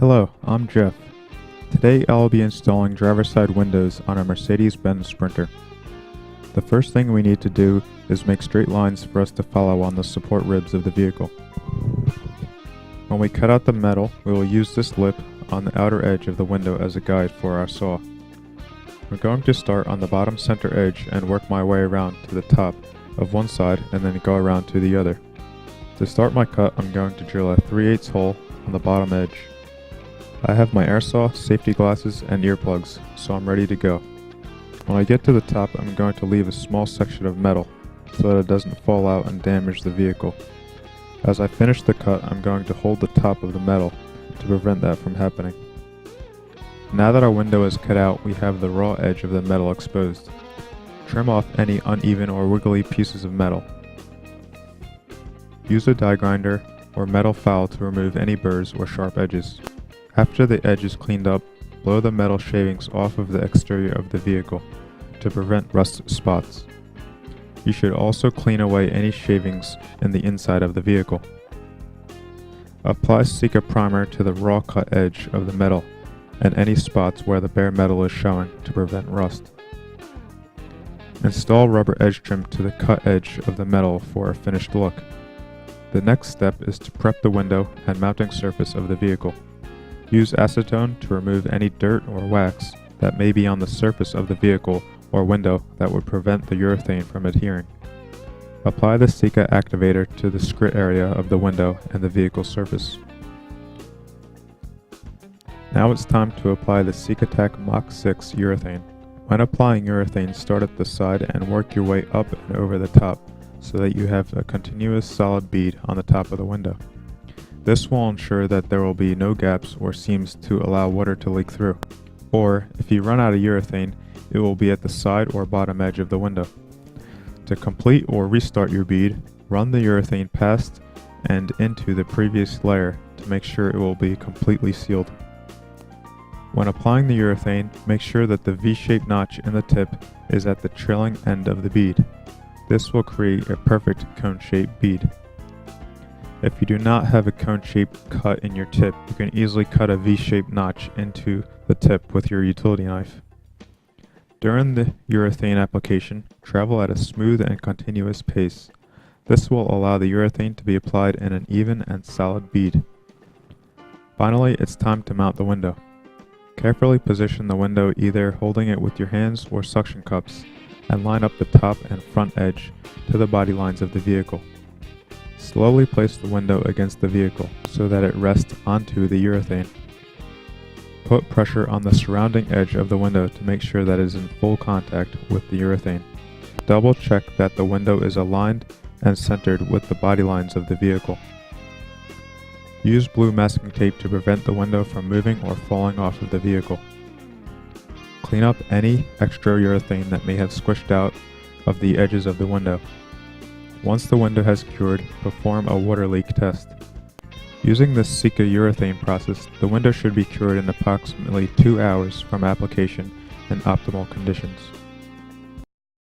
Hello, I'm Jeff. Today I'll be installing driver's side windows on a Mercedes-Benz Sprinter. The first thing we need to do is make straight lines for us to follow on the support ribs of the vehicle. When we cut out the metal, we will use this lip on the outer edge of the window as a guide for our saw. We're going to start on the bottom center edge and work my way around to the top of one side and then go around to the other. To start my cut, I'm going to drill a 3/8 hole on the bottom edge. I have my air saw, safety glasses, and earplugs, so I'm ready to go. When I get to the top, I'm going to leave a small section of metal so that it doesn't fall out and damage the vehicle. As I finish the cut, I'm going to hold the top of the metal to prevent that from happening. Now that our window is cut out, we have the raw edge of the metal exposed. Trim off any uneven or wiggly pieces of metal. Use a die grinder or metal file to remove any burrs or sharp edges. After the edge is cleaned up, blow the metal shavings off of the exterior of the vehicle to prevent rust spots. You should also clean away any shavings in the inside of the vehicle. Apply Sika primer to the raw cut edge of the metal and any spots where the bare metal is showing to prevent rust. Install rubber edge trim to the cut edge of the metal for a finished look. The next step is to prep the window and mounting surface of the vehicle. Use acetone to remove any dirt or wax that may be on the surface of the vehicle or window that would prevent the urethane from adhering. Apply the Sika activator to the skrit area of the window and the vehicle surface. Now it's time to apply the Sika Mach 6 urethane. When applying urethane, start at the side and work your way up and over the top so that you have a continuous solid bead on the top of the window. This will ensure that there will be no gaps or seams to allow water to leak through. Or, if you run out of urethane, it will be at the side or bottom edge of the window. To complete or restart your bead, run the urethane past and into the previous layer to make sure it will be completely sealed. When applying the urethane, make sure that the V-shaped notch in the tip is at the trailing end of the bead. This will create a perfect cone-shaped bead. If you do not have a cone-shaped cut in your tip, you can easily cut a V-shaped notch into the tip with your utility knife. During the urethane application, travel at a smooth and continuous pace. This will allow the urethane to be applied in an even and solid bead. Finally, it's time to mount the window. Carefully position the window, either holding it with your hands or suction cups, and line up the top and front edge to the body lines of the vehicle. Slowly place the window against the vehicle so that it rests onto the urethane. Put pressure on the surrounding edge of the window to make sure that it is in full contact with the urethane. Double check that the window is aligned and centered with the body lines of the vehicle. Use blue masking tape to prevent the window from moving or falling off of the vehicle. Clean up any extra urethane that may have squished out of the edges of the window. Once the window has cured, perform a water leak test. Using this Sika urethane process, the window should be cured in approximately 2 hours from application in optimal conditions.